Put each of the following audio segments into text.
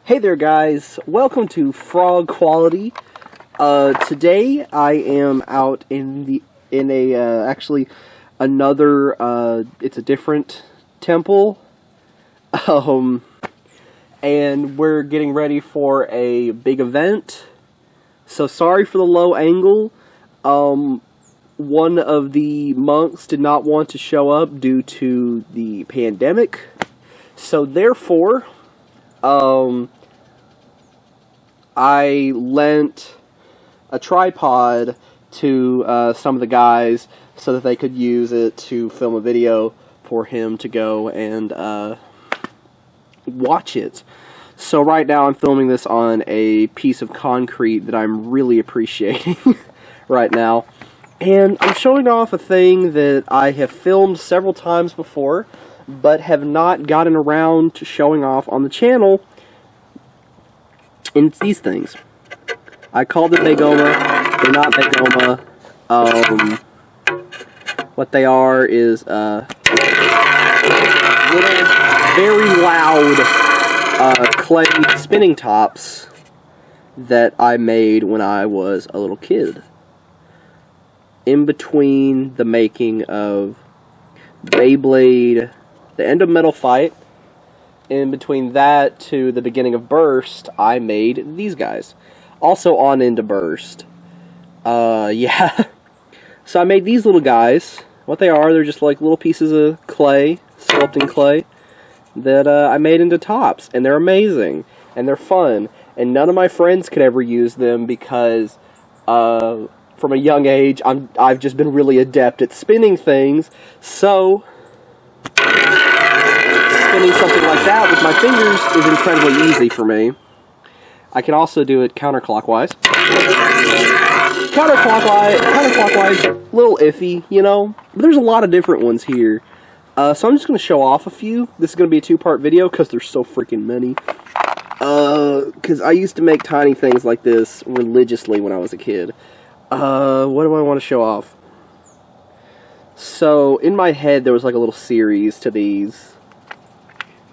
Hey there guys, welcome to Frog Quality. Today I am out in it's a different temple, and we're getting ready for a big event, so sorry for the low angle. One of the monks did not want to show up due to the pandemic, so therefore, I lent a tripod to some of the guys so that they could use it to film a video for him to go and watch it. So right now I'm filming this on a piece of concrete that I'm really appreciating right now. And I'm showing off a thing that I have filmed several times before, but have not gotten around to showing off on the channel. And it's these things. I call them Begoma. They're not Begoma. What they are is little, very loud clay spinning tops that I made when I was a little kid. In between the making of Beyblade, the end of Metal Fight, in between that to the beginning of Burst, I made these guys. Also on into Burst. Yeah. So I made these little guys. What they are, they're just like little pieces of clay, sculpting clay, that I made into tops. And they're amazing. And they're fun. And none of my friends could ever use them because, from a young age, I've just been really adept at spinning things. So spinning something like that with my fingers is incredibly easy for me. I can also do it counterclockwise. Counterclockwise, a little iffy, you know? But there's a lot of different ones here. So I'm just going to show off a few. This is going to be a two-part video because there's so freaking many. Because I used to make tiny things like this religiously when I was a kid. What do I want to show off? So, in my head, there was like a little series to these.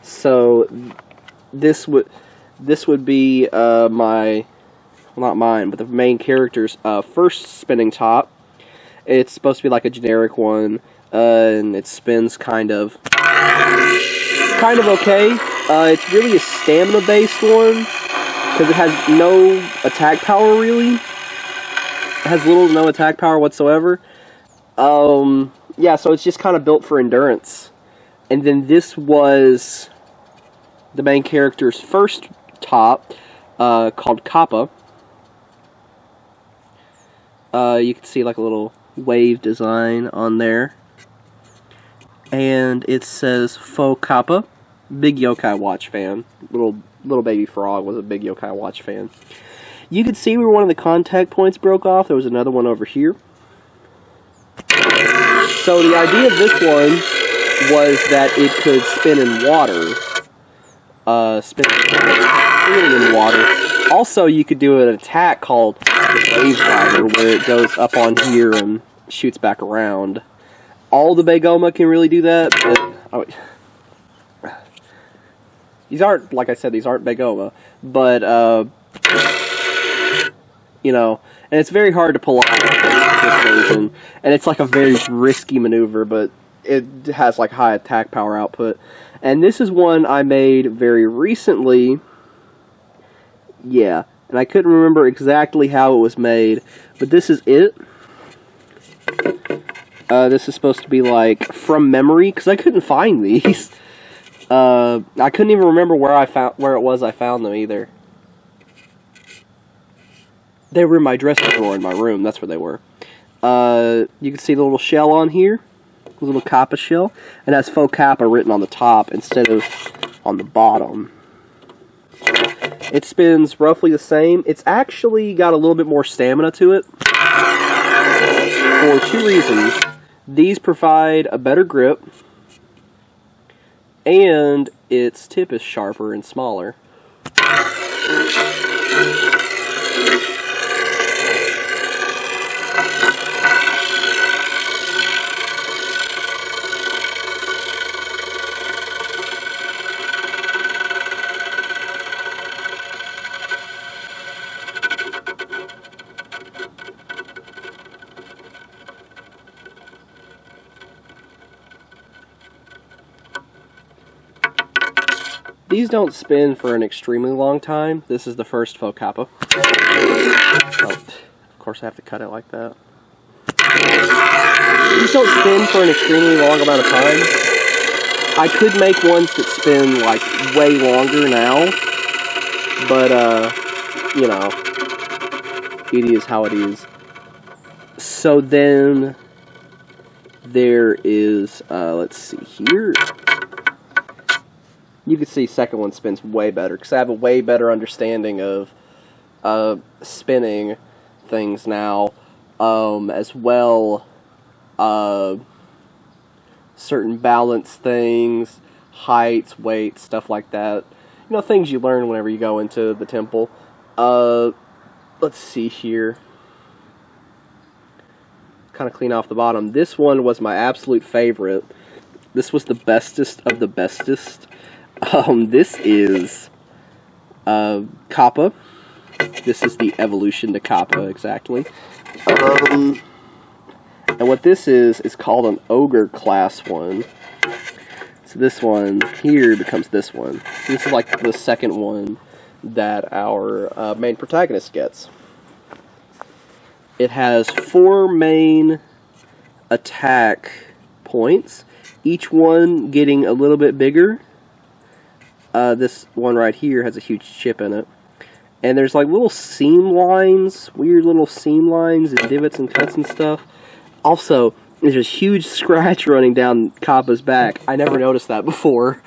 So, this would be not mine, but the main character's first spinning top. It's supposed to be like a generic one, and it spins kind of okay. It's really a stamina-based one, because it has no attack power, really. It has little to no attack power whatsoever. Yeah, so it's just kind of built for endurance. And then this was the main character's first top, called Kappa. You can see like a little wave design on there. And it says Faux Kappa. Big Yokai Watch fan. Little baby frog was a big Yokai Watch fan. You could see where one of the contact points broke off. There was another one over here. So the idea of this one was that it could spin in water. Spin freely in water. Also, you could do an attack called Wave Rider, where it goes up on here and shoots back around. All the Begoma can really do that, but these aren't, like I said, these aren't Begoma, but you know, and it's very hard to pull off this version, and it's like a very risky maneuver, but it has like high attack power output. And this is one I made very recently. Yeah, and I couldn't remember exactly how it was made, but this is it. This is supposed to be like from memory, because I couldn't find these. I couldn't even remember where I found them either. They were in my dressing drawer in my room. That's where they were. You can see the little shell on here. The little Kappa shell. It has Faux Kappa written on the top instead of on the bottom. It spins roughly the same. It's actually got a little bit more stamina to it. For two reasons. These provide a better grip. And its tip is sharper and smaller. These don't spin for an extremely long time. This is the first Faux Kappa. Oh, of course I have to cut it like that. These don't spin for an extremely long amount of time. I could make ones that spin like way longer now, but you know, it is how it is. So then there is, let's see here. You can see second one spins way better because I have a way better understanding of spinning things now, as well. Certain balance things, heights, weights, stuff like that. You know, things you learn whenever you go into the temple. Let's see here. Kind of clean off the bottom. This one was my absolute favorite. This was the bestest of the bestest. This is Kappa. This is the evolution to Kappa, exactly. And what this is called an Ogre Class 1. So this one here becomes this one. This is like the second one that our main protagonist gets. It has 4 main attack points, each one getting a little bit bigger. This one right here has a huge chip in it. And there's like little seam lines, weird little seam lines and divots and cuts and stuff. Also, there's a huge scratch running down Kappa's back. I never noticed that before,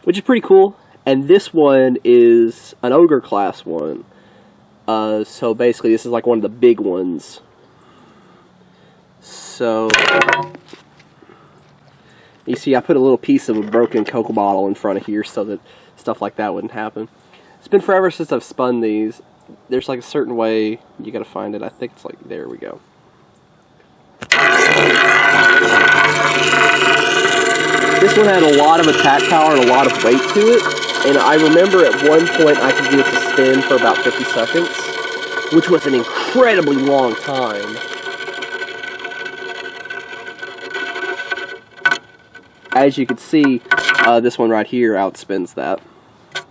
which is pretty cool. And this one is an Ogre Class 1. So basically, this is like one of the big ones. So, you see, I put a little piece of a broken Coke bottle in front of here so that stuff like that wouldn't happen. It's been forever since I've spun these. There's like a certain way you gotta find it. I think it's like, there we go. This one had a lot of attack power and a lot of weight to it, and I remember at one point I could get it to spin for about 50 seconds, which was an incredibly long time. As you can see, this one right here outspins that. I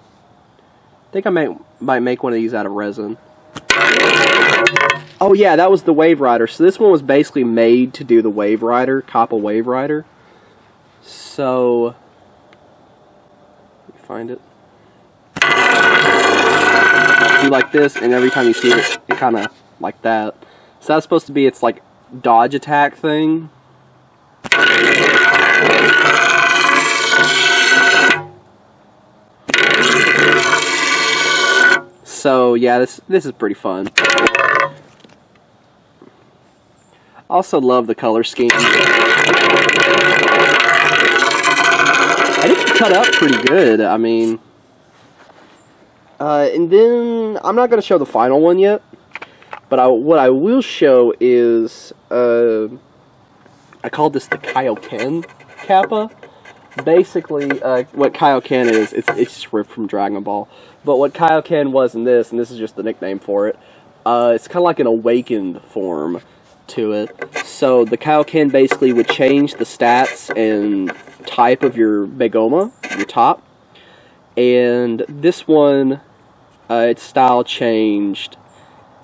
think I might make one of these out of resin. Oh yeah, that was the Wave Rider. So this one was basically made to do the Wave Rider, Kappa Wave Rider. So, let me find it. Do like this, and every time you see it, it kind of like that. So that's supposed to be its like dodge attack thing. So yeah, this is pretty fun. Also love the color scheme. And it can cut up pretty good. I mean, and then I'm not going to show the final one yet, but what I will show is I called this the Kaioken Kappa. Basically, what Kaioken is, it's just ripped from Dragon Ball. But what Kaioken was in this, and this is just the nickname for it, it's kind of like an awakened form to it. So the Kaioken basically would change the stats and type of your Begoma, your top. And this one, its style changed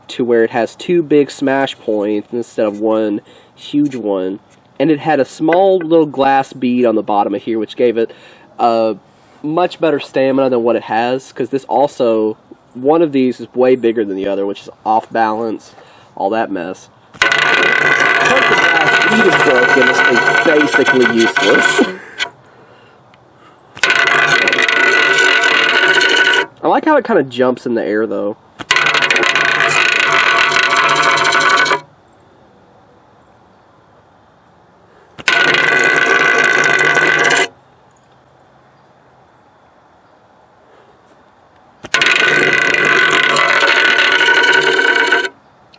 to where it has 2 big smash points instead of 1 huge one. And it had a small little glass bead on the bottom of here, which gave it much better stamina than what it has. Because this also, one of these is way bigger than the other, which is off balance, all that mess. The glass bead is broken, this thing's basically useless. I like how it kind of jumps in the air, though.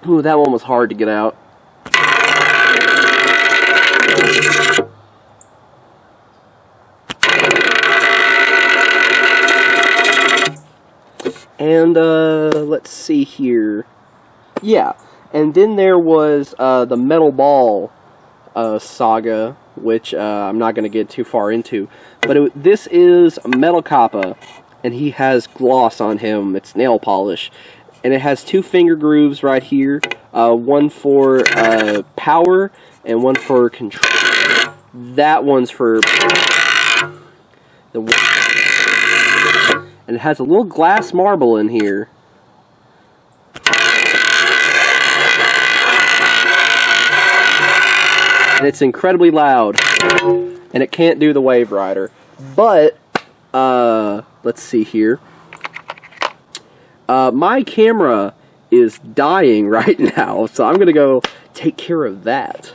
Ooh, that one was hard to get out. And, let's see here. Yeah, and then there was, the Metal Ball, saga, which I'm not going to get too far into. But this is Metal Kappa, and he has gloss on him. It's nail polish. And it has 2 finger grooves right here. One for power and one for control. That one's for the... And it has a little glass marble in here. And it's incredibly loud. And it can't do the Wave Rider. But, let's see here. My camera is dying right now, so I'm going to go take care of that.